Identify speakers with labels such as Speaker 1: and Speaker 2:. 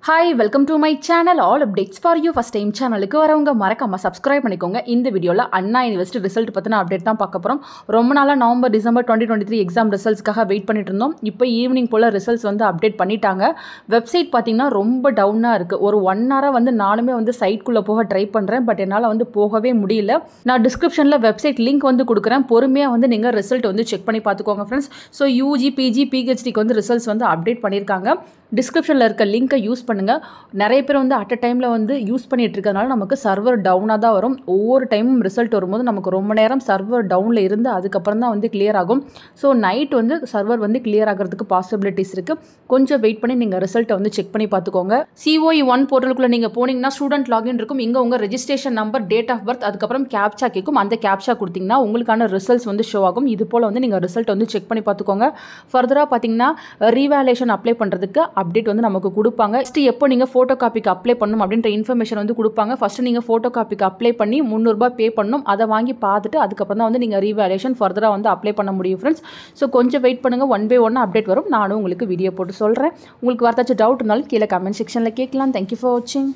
Speaker 1: Hi, welcome to my channel. All updates for you. First time channel க்கு வரவங்க மறக்காம subscribe பண்ணிக்கோங்க. இந்த வீடியோல அண்ணா யுனிவர்சிட்டி ரிசல்ட் பத்தின அப்டேட் தான் பார்க்க போறோம். ரொம்ப நாளா நவம்பர் டிசம்பர் 2023 எக்ஸாம் ரிசல்ட்ஸ்க்காக வெயிட் பண்ணிட்டு இருந்தோம். இப்போ ஈவினிங் போல ரிசல்ட்ஸ் வந்து அப்டேட் பண்ணிட்டாங்க. வெப்சைட் பாத்தீங்கன்னா ரொம்ப டவுனா இருக்கு. ஒரு 1 hour வந்து நானுமே வந்து சைட்குள்ள போக ட்ரை பண்றேன். பட் என்னால வந்து போகவே முடியல. நான் டிஸ்கிரிப்ஷன்ல வெப்சைட் லிங்க் வந்து கொடுக்குறேன். பொறுமையா வந்து நீங்க ரிசல்ட் வந்து செக் பண்ணி பார்த்துக்கோங்க फ्रेंड्स. ஸோ யூஜி பிஜி பிஹெச்டிக்கு வந்து ரிசல்ட்ஸ் வந்து அப்டேட் பண்ணியிருக்காங்க. டிஸ்கிரிப்ஷனில் இருக்க லிங்கை யூஸ் பண்ணுங்கள். நிறைய பேர் வந்து அட் அ டைமில் வந்து யூஸ் பண்ணிட்டு இருக்கிறதுனால நமக்கு சர்வர் டவுனாக தான் வரும். ஒவ்வொரு டைமும் ரிசல்ட் வரும்போது நமக்கு ரொம்ப நேரம் சர்வர் டவுனில் இருந்து அதுக்கப்புறம் தான் வந்து கிளியர் ஆகும். ஸோ நைட் வந்து சர்வர் வந்து கிளியர் ஆகிறதுக்கு பாசிபிலிட்டிஸ் இருக்குது. கொஞ்சம் வெயிட் பண்ணி நீங்கள் ரிசல்ட்டை வந்து செக் பண்ணி பார்த்துக்கோங்க. COE1 போர்ட்டலுக்குள்ளே நீங்கள் போனீங்கன்னா ஸ்டூடெண்ட் லாகின் இருக்கும். இங்கே உங்கள் registration number, date of birth, அதுக்கப்புறம் கேப்சா கேட்கும். அந்த கேப்சா கொடுத்தீங்கன்னா உங்களுக்கான ரிசல்ட்ஸ் வந்து ஷோ ஆகும். இது போல் வந்து நீங்கள் ரிசல்ட் வந்து செக் பண்ணி பார்த்துக்கோங்க. ஃபர்தராக பார்த்தீங்கன்னா ரீவேல்யூஷன் அப்ளை பண்ணுறதுக்கு அப்டேட் வந்து நமக்கு கொடுப்பாங்க. ஃபஸ்ட்டு எப்போ நீங்கள் ஃபோட்டோ காப்பிக்கு அப்ளை பண்ணணும் அப்படின்ற இன்ஃபர்மேஷன் வந்து கொடுப்பாங்க. ஃபஸ்ட்டு நீங்கள் ஃபோட்டோ காப்பிக்கு அப்ளை பண்ணி 300 ரூபாய் பே பண்ணணும். அதை வாங்கி பார்த்துட்டு அதுக்கப்புறம் தான் வந்து நீங்கள் ரீவேல்யூஷன் ஃபர்தராக வந்து அப்ளை பண்ண முடியும் ஃப்ரெண்ட்ஸ். ஸோ கொஞ்சம் வெயிட் பண்ணுங்கள். 1 by 1 அப்டேட் வரும். நானும் உங்களுக்கு வீடியோ போட்டு சொல்கிறேன். உங்களுக்கு வரதாச்சும் டவுட் இருந்தாலும் கீழே கமெண்ட் செக்ஷனில் கேட்கலாம். தேங்க்யூ ஃபார் வாட்சிங்.